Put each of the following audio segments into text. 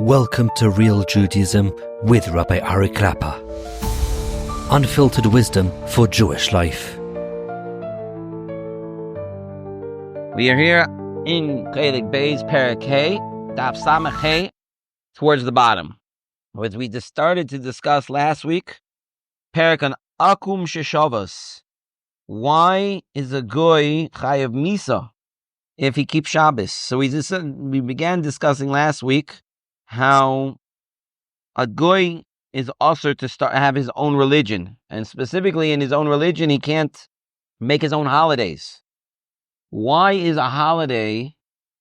Welcome to Real Judaism with Rabbi Klapper. Unfiltered wisdom for Jewish life. We are here in Chelik Bey's Perek Hey, Daf Samach Hey, towards the bottom. As we just started to discuss last week, Perek on Akum Shabbos. Why is a goy chayav misa if he keeps Shabbos? So we began discussing last week how a goy is also to have his own religion, and specifically in his own religion he can't make his own holidays. Why is a holiday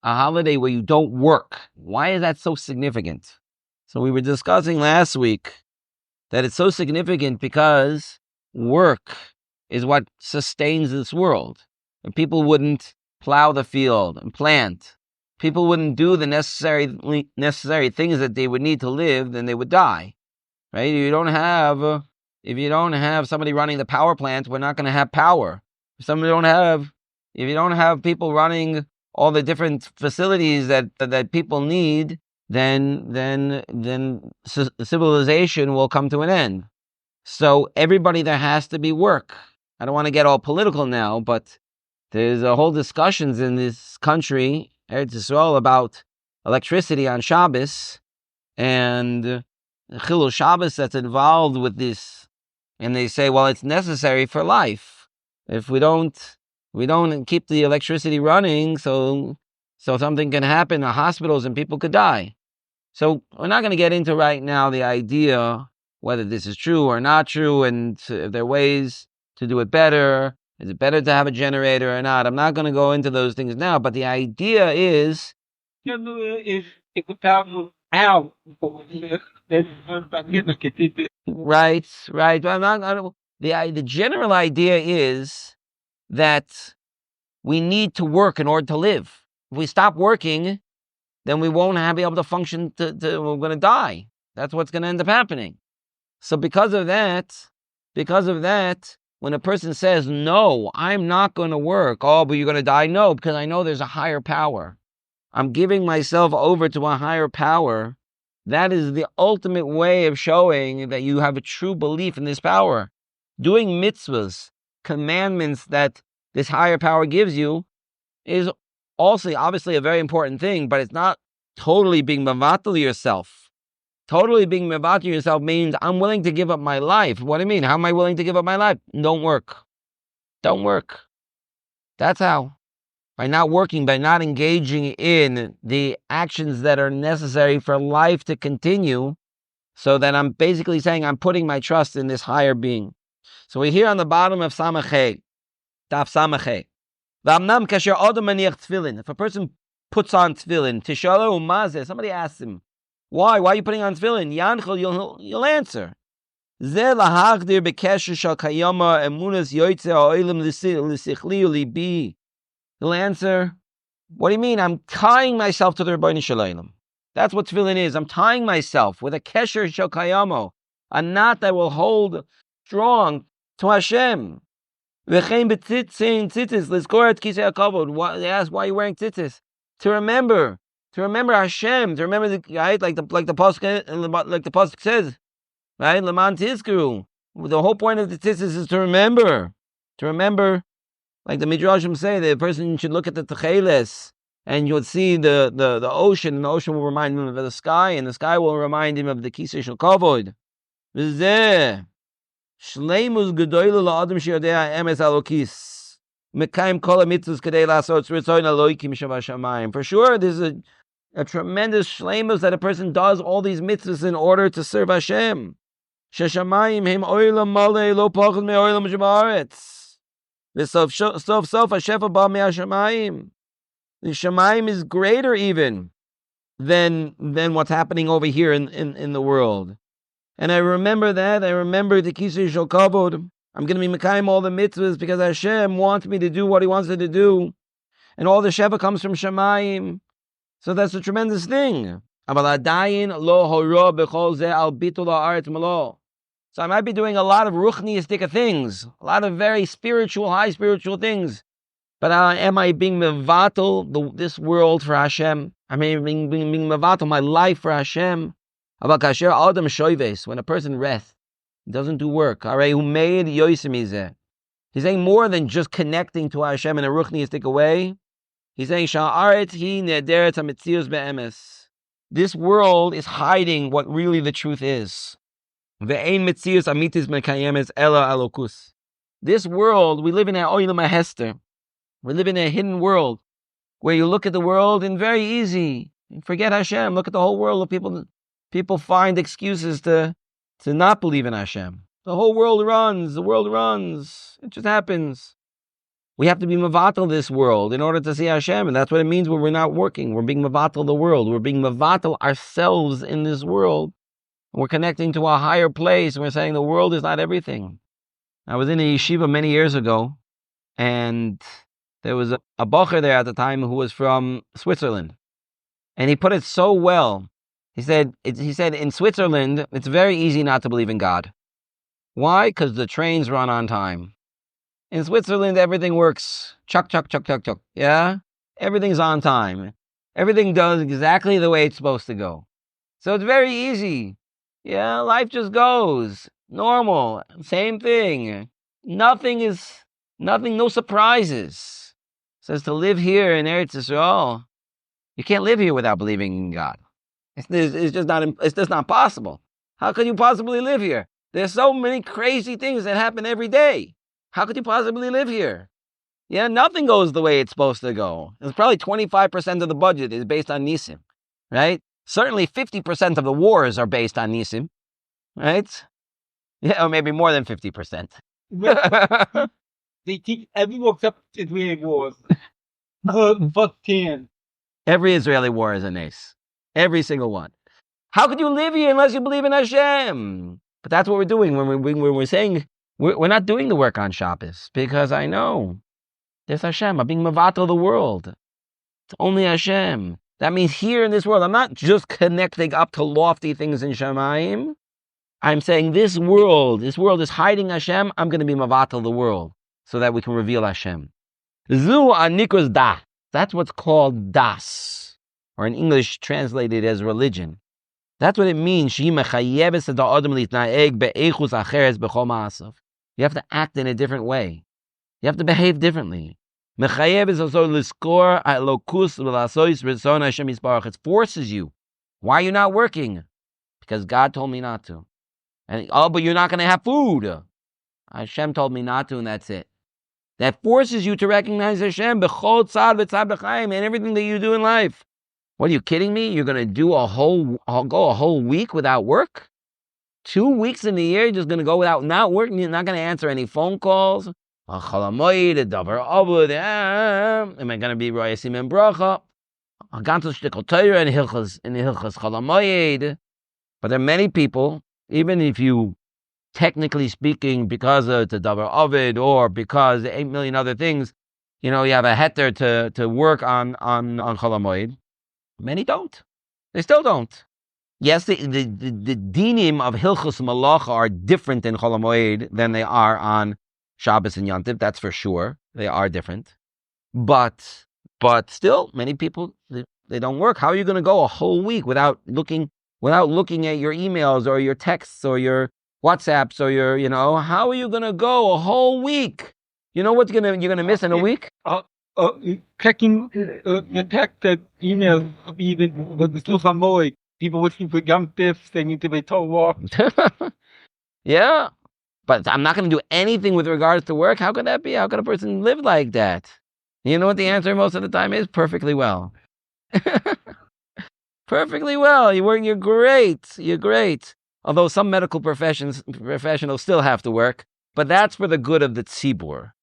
where you don't work? Why is that so significant? So we were discussing last week that it's so significant because work is what sustains this world. If people wouldn't plow the field and plant, people wouldn't do the necessary things that they would need to live, then they would die. Right? If you don't have somebody running the power plant, we're not going to have power. If you don't have people running all the different facilities that people need, then civilization will come to an end. So everybody, there has to be work. I don't want to get all political now, but there's a whole discussions in this country, Eretz Yisrael, about electricity on Shabbos and Chilul Shabbos that's involved with this. And they say, well, it's necessary for life. If we don't keep the electricity running, so something can happen in hospitals and people could die. So we're not going to get into right now the idea whether this is true or not true, and if there are ways to do it better. Is it better to have a generator or not? I'm not going to go into those things now, but the idea is... Right. The general idea is that we need to work in order to live. If we stop working, then we won't be able to function. We're going to die. That's what's going to end up happening. So because of that, when a person says, no, I'm not going to work, oh, but you're going to die. No, because I know there's a higher power. I'm giving myself over to a higher power. That is the ultimate way of showing that you have a true belief in this power. Doing mitzvahs, commandments that this higher power gives you, is also obviously a very important thing, but it's not totally being mevatel yourself. Totally being mevatel yourself means I'm willing to give up my life. What do you mean? How am I willing to give up my life? Don't work. That's how. By not working, by not engaging in the actions that are necessary for life to continue, so that I'm basically saying I'm putting my trust in this higher being. So we're here on the bottom of Samach Hey, Daf Samach Hey. V'amnam kasher adam maniach tefillin. If a person puts on tefillin, tishalo umazeh, somebody asks him, why are you putting on tefillin? Yanchel, you'll answer. Zeh lahachdir bekesher shal kayama emunas yoytze ha'olim l'sichli u'libi. He'll answer, what do you mean? I'm tying myself to the Rebbeinu Shalom. That's what tefillin is. I'm tying myself with a kesher shel kayamo, a knot that will hold strong to Hashem. V'chein b'tzitzin tzitzis l'zkor et kisei hakavod. They ask, why are you wearing tzitzis? To remember Hashem, to remember like the pasuk says, right? Leman tizkuru. The whole point of the tzitzis is to remember. Like the Midrashim say, the person should look at the Techeles, and you'll see the ocean, and the ocean will remind him of the sky, and the sky will remind him of the Kisei Shel Kavod. V'zeh shleimus gedoyle la'adam sheyodea emes alokis mekayim kol hamitzvos kedei la'asot ritzoin Elokim shabashamayim. For sure, there's a tremendous shleimus that a person does all these mitzvahs in order to serve Hashem. Sheshamayim him oilam malei lo pachad me'oilam sheba'aretz. The Hashefa ba me'ashamayim. The Shamayim is greater even than what's happening over here in the world. And I remember that. I remember the Kisei Shel Kavod. I'm going to be mekayim all the mitzvahs because Hashem wants me to do what He wants me to do. And all the Shefa comes from Shamayim. So that's a tremendous thing. Aval adayin lo hora b'chol zeh al bitul ha'aretz malo. So I might be doing a lot of ruchniistic things, a lot of very spiritual, high spiritual things. But am I being mevatel this world for Hashem? I mean, being mevatel my life for Hashem. When a person rests, doesn't do work, he's saying more than just connecting to Hashem in a ruchniistic way. He's saying, this world is hiding what really the truth is. This world, we live in an oilam hester. We live in a hidden world where you look at the world and very easy, forget Hashem, look at the whole world of people find excuses to not believe in Hashem. The whole world runs, it just happens. We have to be mevatel this world in order to see Hashem, and that's what it means when we're not working. We're being mevatel the world. We're being mevatel ourselves in this world. We're connecting to a higher place, and we're saying the world is not everything. I was in a yeshiva many years ago, and there was a bocher there at the time who was from Switzerland. And he put it so well. He said, in Switzerland, it's very easy not to believe in God. Why? Because the trains run on time. In Switzerland, everything works. Chuck. Yeah? Everything's on time. Everything does exactly the way it's supposed to go. So it's very easy. Yeah, life just goes. Normal. Same thing. Nothing, no surprises. It says to live here in Eretz Yisrael, you can't live here without believing in God. It's just not possible. How could you possibly live here? There's so many crazy things that happen every day. How could you possibly live here? Yeah, nothing goes the way it's supposed to go. It's probably 25% of the budget is based on nisim, right? Certainly 50% of the wars are based on nisim, right? Yeah, or maybe more than 50%. They think everyone except Israeli wars. But 10. Every Israeli war is a nace. Every single one. How could you live here unless you believe in Hashem? But that's what we're doing when we're saying we're not doing the work on Shabbos, because I know there's Hashem. I'm being mevatel the world. It's only Hashem. That means here in this world, I'm not just connecting up to lofty things in Shemayim. I'm saying this world is hiding Hashem. I'm going to be mevatel the world so that we can reveal Hashem. Zu anikus da. That's what's called das, or in English translated as religion. That's what it means. You have to act in a different way. You have to behave differently. It forces you. Why are you not working? Because God told me not to. And but you're not going to have food. Hashem told me not to, and that's it. That forces you to recognize Hashem and everything that you do in life. What, are you kidding me? You're going to go a whole week without work? 2 weeks in the year, you're just going to go without not working? You're not going to answer any phone calls? Am I going to be Royasim and Bracha? But there are many people, even if you, technically speaking, because of the Davar Ovid or because 8 million other things, you have a heter to work on Chol HaMoed. Many don't. They still don't. Yes, the dinim of Hilchos Malacha are different in Chol HaMoed than they are on Shabbos and Yom Tov. That's for sure. They are different. But still, many people, they don't work. How are you going to go a whole week without looking at your emails or your texts or your WhatsApps or your, how are you going to go a whole week? You know what you're going to miss in a week? Checking your text email, even with the Sluchamoy, people wishing for Yom Tov, they need to be told. Yeah, but I'm not going to do anything with regards to work. How could that be? How could a person live like that? You know what the answer most of the time is? Perfectly well. Perfectly well. You're great. You're great. Although some medical professionals still have to work, but that's for the good of the tzibur.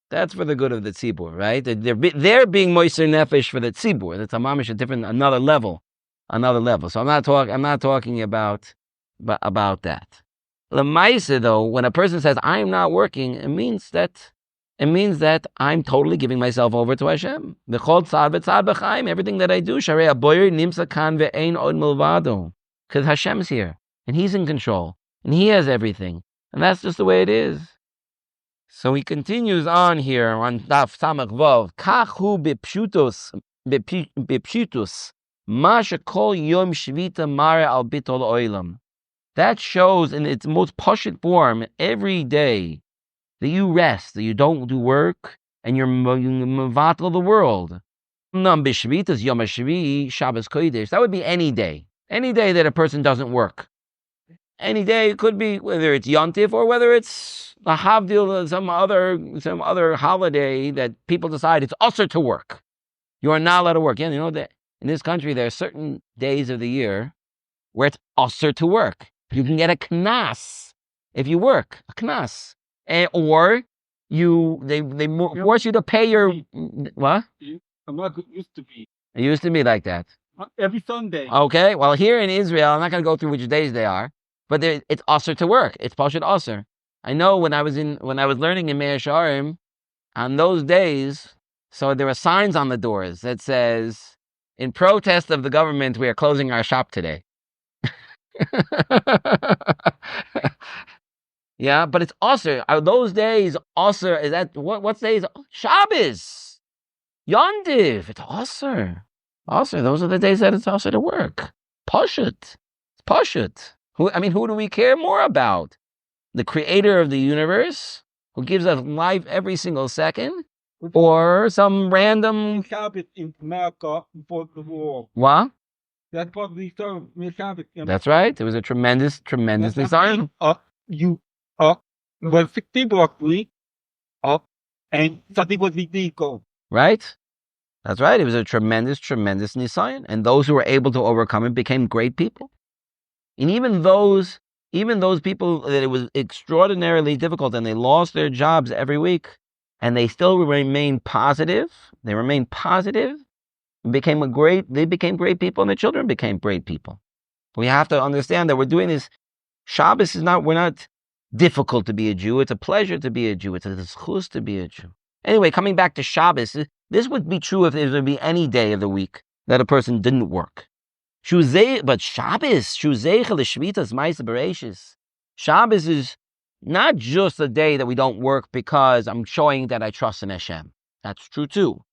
That's for the good of the tzibur, right? They're being moiser nefesh for the tzibur. That's a mamish, another level. So I'm not talking about that. L'maisa, though, when a person says I'm not working, it means that I'm totally giving myself over to Hashem. Everything that I do, because Hashem's here and He's in control and He has everything, and that's just the way it is. So he continues on here on Daf Samach Vav. Kachu b'pshutus ma shekol yom shvita mare al bitol oilam. That shows in its most pashut form every day that you rest, that you don't do work, and you're mevatel the world. Nam b'shvitas yom hashvi Shabbos kodesh. That would be any day that a person doesn't work. Any day, it could be whether it's Yontif or whether it's a Havdil, some other holiday that people decide it's usher to work. You are not allowed to work. Yeah, you know that in this country there are certain days of the year where it's usher to work. You can get a knas if you work, a knas, or they force you to pay your what? It used to be. It used to be like that. Every Sunday. Okay, well here in Israel, I'm not going to go through which days they are. But it's usher to work. It's pashut usher. I know when I was learning in Mea Shearim, on those days, so there were signs on the doors that says, "In protest of the government, we are closing our shop today." Yeah, but it's usher. Are those days usher? Is that what days? Shabbos, Yontiv. It's usher. Usher. Those are the days that it's usher to work. Pashut. It's pashut. Who do we care more about? The creator of the universe, who gives us life every single second, or some random Shabbos in America before the war. What? That's what we serve. That's right. It was a tremendously silent. Well, 60 broccoli, and something was illegal. Right? That's right. It was a tremendous nisayon, and those who were able to overcome it became great people. And even those people that it was extraordinarily difficult and they lost their jobs every week, and they still remained positive. They remained positive and they became great people, and their children became great people. We have to understand that we're doing this. Shabbos we're not difficult to be a Jew. It's a pleasure to be a Jew. It's a zchus to be a Jew. Anyway, coming back to Shabbos, this would be true if there would be any day of the week that a person didn't work. But Shabbos, Shabbos is not just a day that we don't work because I'm showing that I trust in Hashem. That's true too.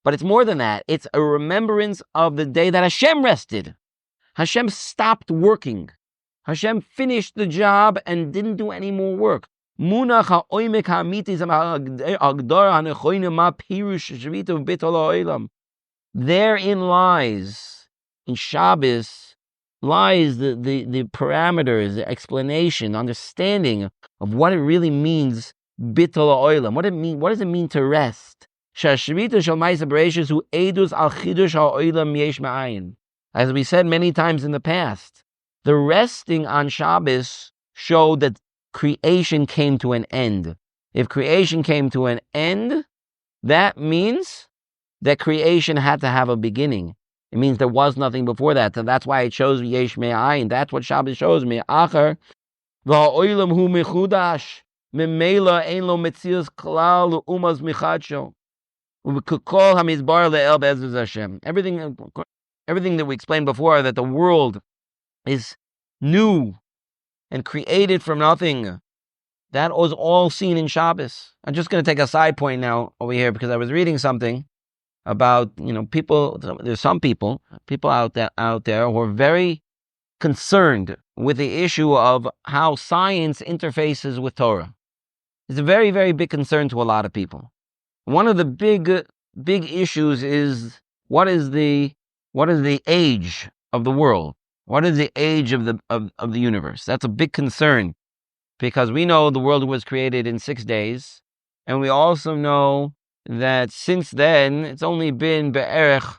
But it's more than that. It's a remembrance of the day that Hashem rested. Hashem stopped working. Hashem finished the job and didn't do any more work. Therein lies, in Shabbos, lies the parameters, the explanation, understanding of what it really means, bittul ha'olam. What does it mean to rest? As we said many times in the past, the resting on Shabbos showed that creation came to an end. If creation came to an end, that means that creation had to have a beginning. It means there was nothing before that. So that's why it shows Yesh Me'ayin. That's what Shabbos shows me. Acher v'ha'olam hu mechudash memela ein lo metzias klal u'umas michadsho u'kol hamizbar le'el be'ezus Hashem. Everything that we explained before, that the world is new and created from nothing, that was all seen in Shabbos. I'm just going to take a side point now over here because I was reading something about, people. There's some people out there who are very concerned with the issue of how science interfaces with Torah. It's a very, very big concern to a lot of people. One of the big issues is what is the age of the world? What is the age of the universe? That's a big concern because we know the world was created in 6 days, and we also know that since then, it's only been be'erech,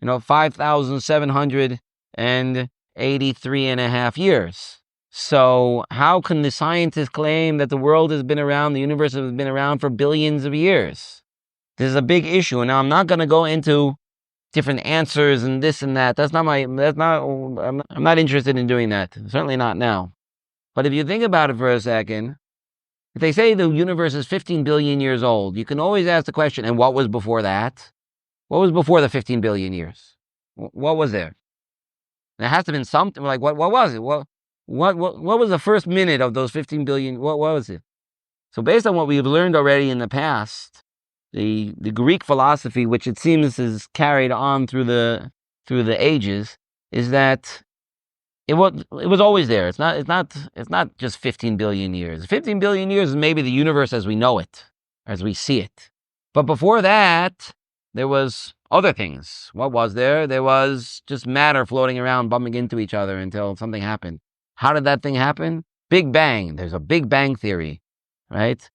5,783 and a half years. So how can the scientists claim that the world has been around, the universe has been around for billions of years? This is a big issue. And now I'm not going to go into different answers and this and that. I'm not interested in doing that. Certainly not now. But if you think about it for a second, if they say the universe is 15 billion years old, you can always ask the question, and what was before that? What was before the 15 billion years? What was there? There has to have been something, like what was it? What was the first minute of those 15 billion? What was it? So based on what we've learned already in the past, the Greek philosophy, which it seems is carried on through the ages, is that it was always there. It's not just 15 billion years. 15 billion years is maybe the universe as we know it, as we see it. But before that, there was other things. What was there? There was just matter floating around, bumping into each other until something happened. How did that thing happen? Big Bang. There's a Big Bang theory, right?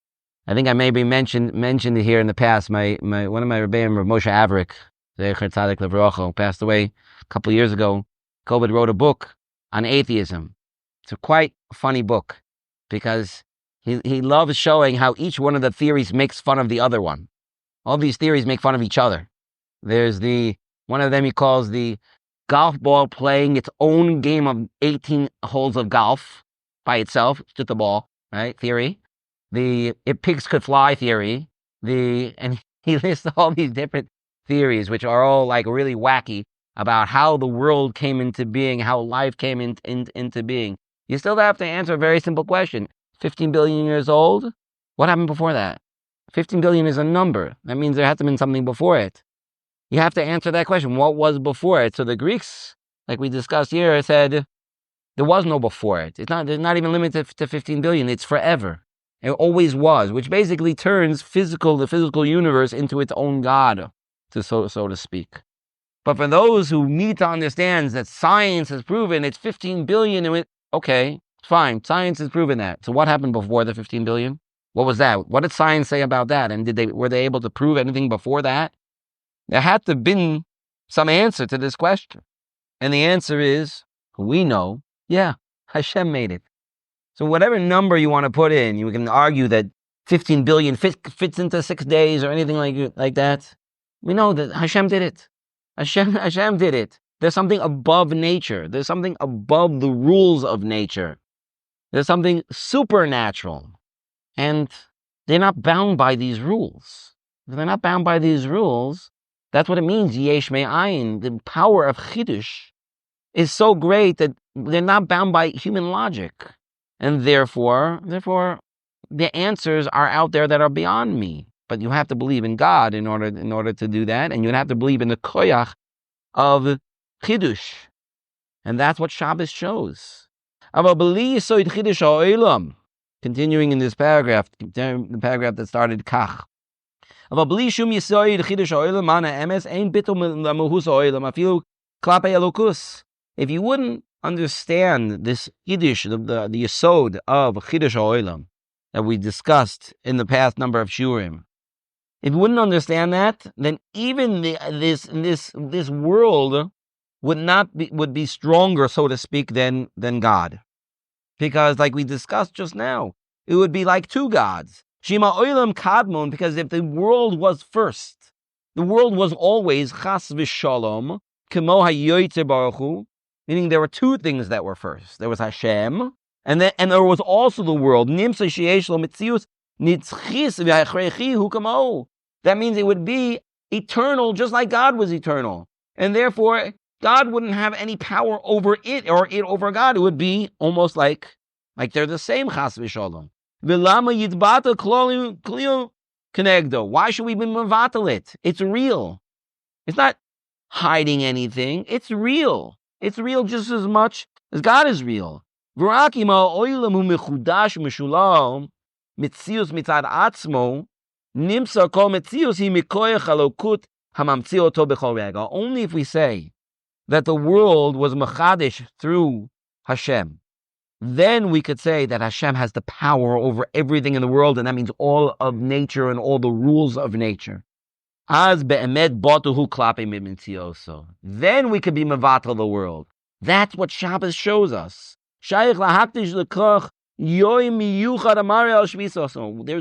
I think I maybe mentioned it here in the past. My one of my rebbeim, Rav Moshe Avrik, Zecher Tzadik Levrocho, passed away a couple of years ago. COVID wrote a book on atheism. It's a quite funny book because he loves showing how each one of the theories makes fun of the other one. All these theories make fun of each other. There's one of them he calls the golf ball playing its own game of 18 holes of golf by itself, just a ball, right? Theory. The if pigs could fly theory. And he lists all these different theories, which are all like really wacky about how the world came into being, how life came into being. You still have to answer a very simple question. 15 billion years old? What happened before that? 15 billion is a number. That means there had to have been something before it. You have to answer that question. What was before it? So the Greeks, like we discussed here, said there was no before it. It's not even limited to 15 billion. It's forever. It always was, which basically turns the physical universe into its own God, so to speak. But for those who need to understand that science has proven it's 15 billion, okay, fine, science has proven that. So what happened before the 15 billion? What was that? What did science say about that? And were they able to prove anything before that? There had to have been some answer to this question. And the answer is, we know, yeah, Hashem made it. So whatever number you want to put in, you can argue that 15 billion fits into 6 days or anything like that. We know that Hashem did it. Hashem did it. There's something above nature. There's something above the rules of nature. There's something supernatural. And they're not bound by these rules. If they're not bound by these rules, that's what it means, Yesh Me'ayin. The power of Chiddush is so great that they're not bound by human logic. And therefore, the answers are out there that are beyond me. But you have to believe in God in order to do that, and you have to believe in the koyach of Chiddush. And that's what Shabbos shows. Continuing in this paragraph, the paragraph that started Kach. If you wouldn't understand this Chiddush, the yesod of Chiddush HaOlam that we discussed in the past number of shurim, if you wouldn't understand that, then even this world would be stronger, so to speak, than God, because like we discussed just now, it would be like two gods. Shema Olam Kadmon, because if the world was first, the world was always Chas v'Shalom Kemo HaYoytze Baruch Hu. Meaning there were two things that were first. There was Hashem, and there was also the world. Nimsa sheyesh lo mitzius nitzchis v'achrechi hu kamo. That means it would be eternal, just like God was eternal, and therefore God wouldn't have any power over it or it over God. It would be almost like they're the same. Chas v'shalom. V'lama yitbata klio kenegdo. Why should we be mevatel it? It's real. It's not hiding anything. It's real. It's real just as much as God is real. But only if we say that the world was mechadish through Hashem, then we could say that Hashem has the power over everything in the world, and that means all of nature and all the rules of nature. Then we could be mevatel the world. That's what Shabbos shows us. There's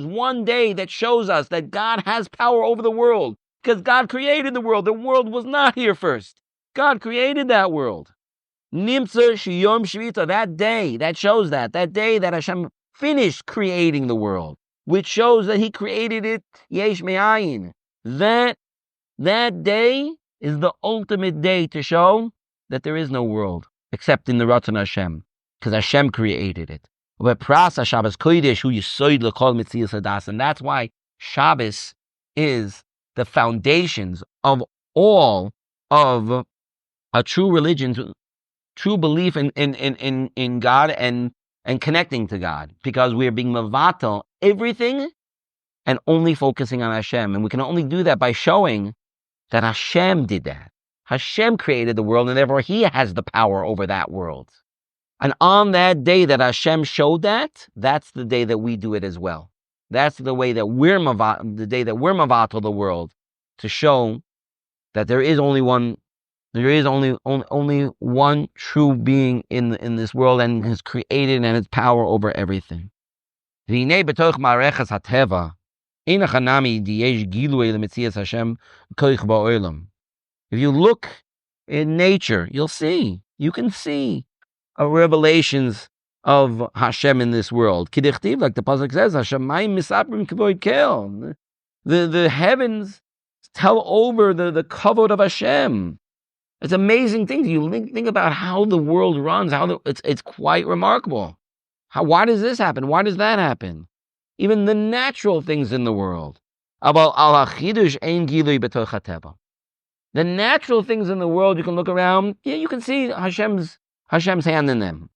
one day that shows us that God has power over the world, because God created the world. The world was not here first. God created that world. That day, that shows that day that Hashem finished creating the world, which shows that He created it Yesh Me'ayin. That day is the ultimate day to show that there is no world except in the Ratzon Hashem, because Hashem created it. And that's why Shabbos is the foundations of all of a true religion, true belief in God and connecting to God, because we are being mevatel everything and only focusing on Hashem. And we can only do that by showing that Hashem did that. Hashem created the world, and therefore He has the power over that world. And on that day that Hashem showed that, that's the day that we do it as well. That's the way that we're mevatel the world, to show that there is only one. There is only one true being in this world, and has created and has power over everything. If you look in nature, you can see revelations of Hashem in this world. Like the pasuk says, the heavens tell over the kavod of Hashem. It's an amazing thing. You think about how the world runs. It's quite remarkable. Why does this happen? Why does that happen? Even the natural things in the world. The natural things in the world, you can look around. Yeah, you can see Hashem's hand in them.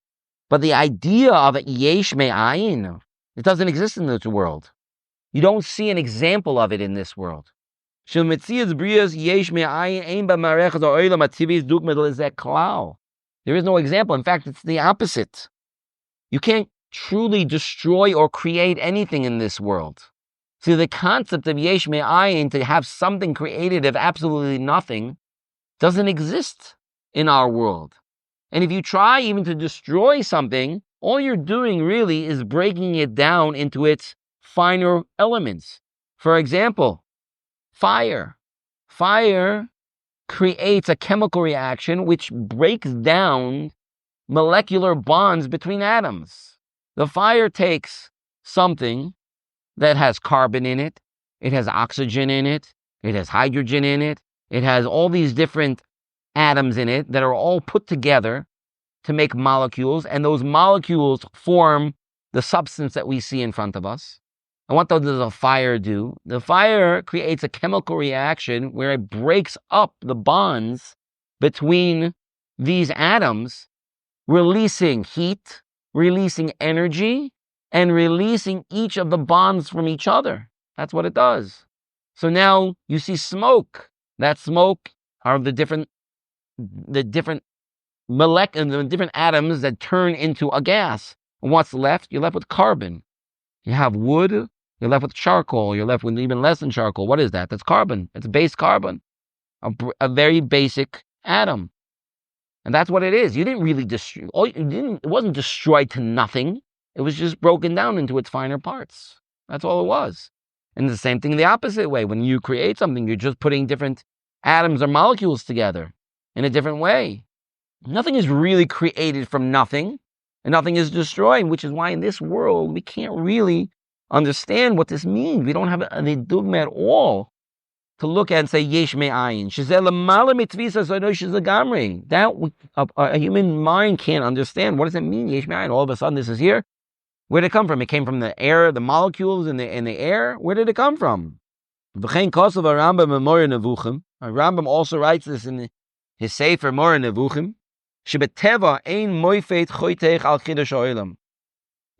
But the idea of Yesh Me'ayin, it doesn't exist in this world. You don't see an example of it in this world. There is no example. In fact, it's the opposite. You can't truly destroy or create anything in this world. See, the concept of Yesh Me'ayin, to have something created of absolutely nothing, doesn't exist in our world. And if you try even to destroy something, all you're doing really is breaking it down into its finer elements. For example, fire. Fire creates a chemical reaction which breaks down molecular bonds between atoms. The fire takes something that has carbon in it, it has oxygen in it, it has hydrogen in it, it has all these different atoms in it that are all put together to make molecules, and those molecules form the substance that we see in front of us. And what does a fire do? The fire creates a chemical reaction where it breaks up the bonds between these atoms, releasing heat, releasing energy, and releasing each of the bonds from each other. That's what it does. So now you see smoke. That smoke are the different molecules, the different atoms that turn into a gas. And what's left? You're left with carbon. You have wood. You're left with charcoal. You're left with even less than charcoal. What is that? That's carbon. It's base carbon, a very basic atom. And that's what it is. You didn't really destroy. It wasn't destroyed to nothing. It was just broken down into its finer parts. That's all it was. And the same thing the opposite way. When you create something, you're just putting different atoms or molecules together in a different way. Nothing is really created from nothing, and nothing is destroyed, which is why in this world we can't really understand what this means. We don't have any dogma at all to look at and say Yesh Me'ayin. That a human mind can't understand. What does it mean, Yesh Me'ayin? All of a sudden this is here. Where did it come from? It came from the air, the molecules in the air. Where did it come from? Rambam also writes this in his Sefer Moreh Nevuchim.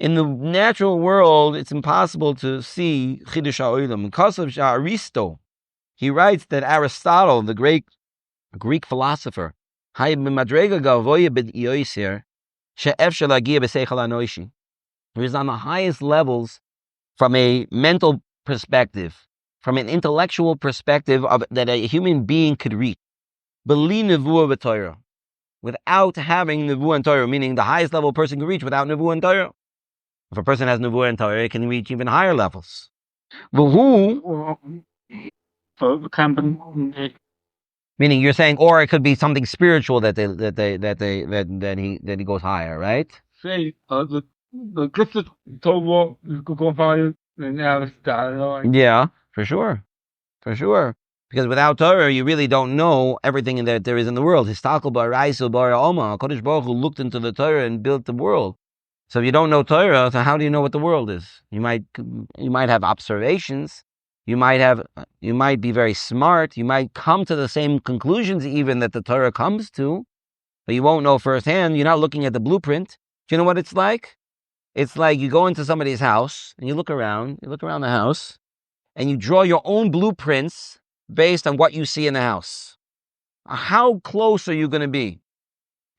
In the natural world, it's impossible to see Chiddush HaOlam. Because of Aristo, he writes that Aristotle, the great Greek philosopher, he was on the highest levels from a mental perspective, from an intellectual perspective that a human being could reach. Beli nevuah v'Torah, without having nevuah and Torah, meaning the highest level a person can reach without nevuah and Torah. If a person has nevuah and Torah, it can reach even higher levels. Meaning you're saying, or it could be something spiritual that he goes higher, right? Yeah, for sure. Because without Torah, you really don't know everything that there is in the world. HaKadosh Baruch Hu looked into the Torah and built the world. So if you don't know Torah, so how do you know what the world is? You might have observations. You might be very smart. You might come to the same conclusions even that the Torah comes to, but you won't know firsthand. You're not looking at the blueprint. Do you know what it's like? It's like you go into somebody's house and you look around the house, and you draw your own blueprints based on what you see in the house. How close are you going to be?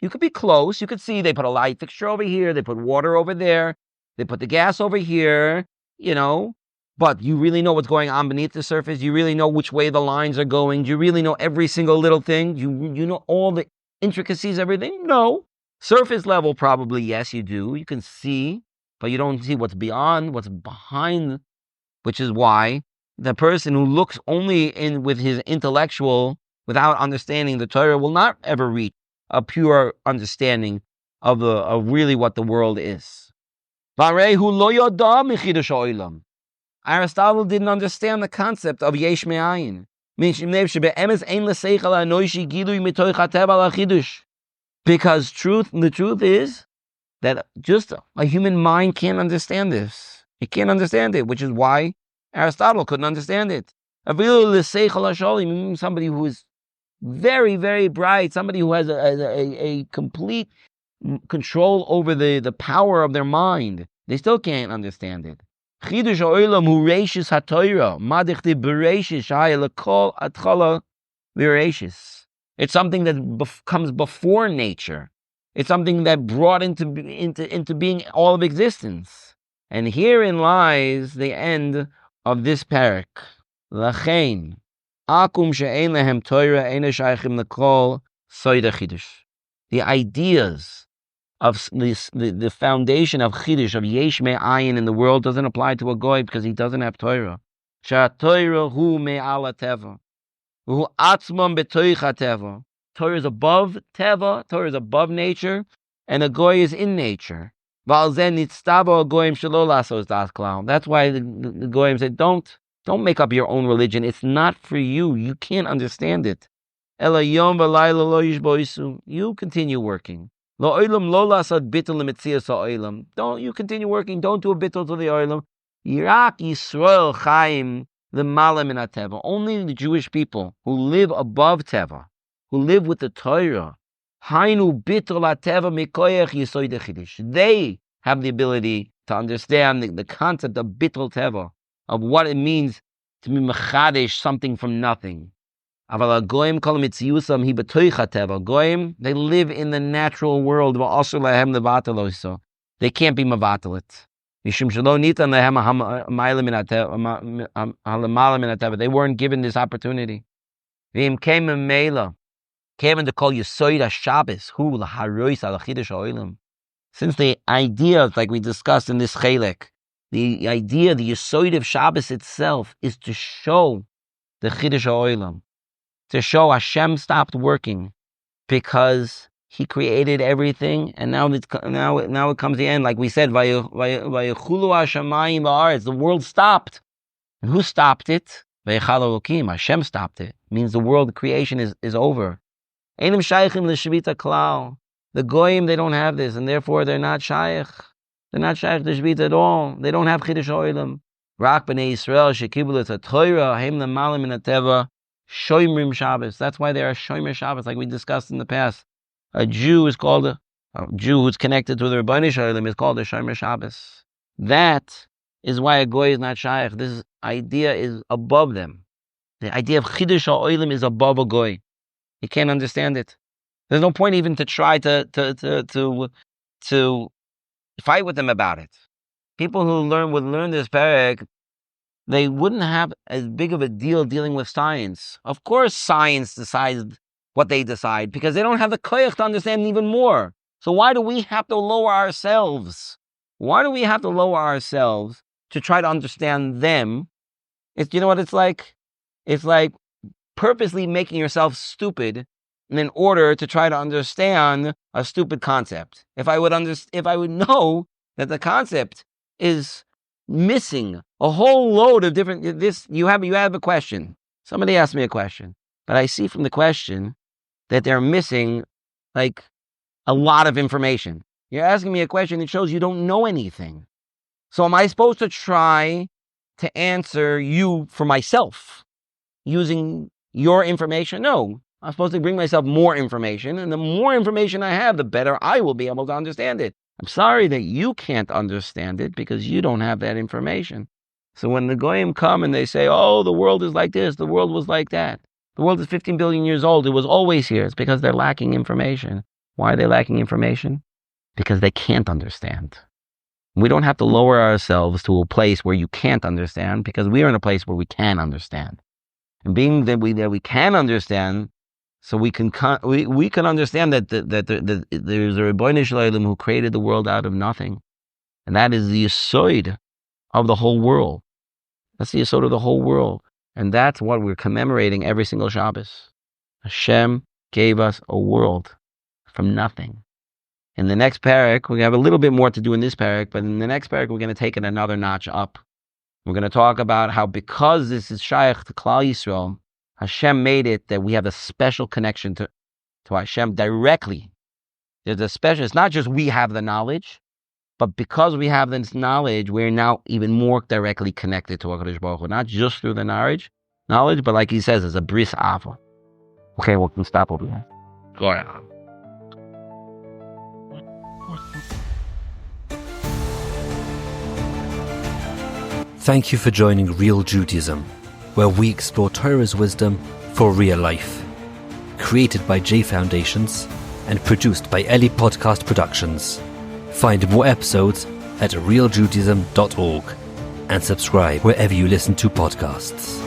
You could be close. You could see they put a light fixture over here. They put water over there. They put the gas over here, But you really know what's going on beneath the surface? You really know which way the lines are going? Do you really know every single little thing? You know all the intricacies, everything? No. Surface level, probably, yes, you do. You can see, but you don't see what's beyond, what's behind, which is why the person who looks only in with his intellectual, without understanding the Torah, will not ever reach a pure understanding of really what the world is. Aristotle didn't understand the concept of Yesh Me'ayin. Because the truth is that just a human mind can't understand this. It can't understand it, which is why Aristotle couldn't understand it. Somebody who is very, very bright, somebody who has a complete control over the power of their mind, they still can't understand it. Chiddush of Yesh Me'ayin. It's something that comes before nature. It's something that brought into being all of existence. And herein lies the end of this parak. Lachein akum she'ein lehem Torah eina shaychim lekol soida chiddush. The ideas of the foundation of Chiddush, of Yesh Me'ayin in the world doesn't apply to a goy because he doesn't have Torah. Torah hu me'ala teva. Hu atzmam betoicha teva. Torah is above teva, Torah is above nature, and a goy is in nature. That's why the goyim said, don't make up your own religion. It's not for you. You can't understand it. You continue working. Don't you continue working. Don't do a bittul to the oilam. Yirak Yisrael Chaim the Malam in Teva. Only the Jewish people who live above Teva, who live with the Torah, Hainu bittul Teva mikoyach yisoid chiddush. They have the ability to understand the concept of bittul Teva, of what it means to be mechadish something from nothing. Aval goyim kol mitziyusam hi betoicha teva. Goyim, they live in the natural world. V'asur lahem levatel oso. They can't be mevatelit. Mishum shelo nitan lehem ha'mayla min hateva. They weren't given this opportunity. V'im came meila. Came to call Yisoid HaShabbos. Hu laharois al Chiddush ha'olam. Since the idea, like we discussed in this chelek, the idea, the Yisoid of Shabbos itself is to show the Chiddush ha'olam. To show Hashem stopped working because He created everything, and now it comes the end. Like we said, Vayechulu Hashamayim ba'aretz, the world stopped. And who stopped it? Vayechal Elokim, Hashem stopped it. It means the world creation is over. Einim shaychim l'shvita klal. The goyim, they don't have this, and therefore they're not shaykh. They're not shaykh to shvita at all. They don't have Chiddush ha'olam. Rak b'nei Yisrael shekibul et ha-Torah heim l'malim min ha-teva. Shoymrim Shabbos. That's why they are Shoymer Shabbos, like we discussed in the past. A Jew who's connected to the Rebbeinu Shalom is called a Shoymer Shabbos. That is why a goy is not shaykh. This idea is above them. The idea of Chiddush ha'olam is above a goy. You can't understand it. There's no point even to try to fight with them about it. People who would learn this parak, they wouldn't have as big of a deal dealing with science. Of course, science decides what they decide because they don't have the koyach to understand even more. So why do we have to lower ourselves? Why do we have to lower ourselves to try to understand them? You know what it's like? It's like purposely making yourself stupid in order to try to understand a stupid concept. If I would know that the concept is missing a whole load of different. You have a question. Somebody asked me a question, but I see from the question that they're missing like a lot of information. You're asking me a question. It shows you don't know anything. So am I supposed to try to answer you for myself using your information? No. I'm supposed to bring myself more information, and the more information I have, the better I will be able to understand it. I'm sorry that you can't understand it because you don't have that information. So when the Goyim come and they say, oh, the world is like this, the world was like that. The world is 15 billion years old. It was always here. It's because they're lacking information. Why are they lacking information? Because they can't understand. We don't have to lower ourselves to a place where you can't understand, because we are in a place where we can understand. And being that we can understand, so we can understand that there's a Rebbeinu Shalom who created the world out of nothing, and that is the yesod of the whole world. That's the yesod of the whole world, and that's what we're commemorating every single Shabbos. Hashem gave us a world from nothing. In the next parak, we have a little bit more to do in this parak, but in the next parak, we're going to take it another notch up. We're going to talk about how, because this is shaykh to Klal Yisrael, Hashem made it that we have a special connection to Hashem directly. There's a special, it's not just we have the knowledge, but because we have this knowledge, we're now even more directly connected to HaKadosh Baruch Hu, not just through the knowledge, but like he says, it's a bris ava. Okay, we can stop over there. Go ahead. Thank you for joining Real Judaism, where we explore Torah's wisdom for real life. Created by J Foundations and produced by Eli Podcast Productions. Find more episodes at realjudaism.org and subscribe wherever you listen to podcasts.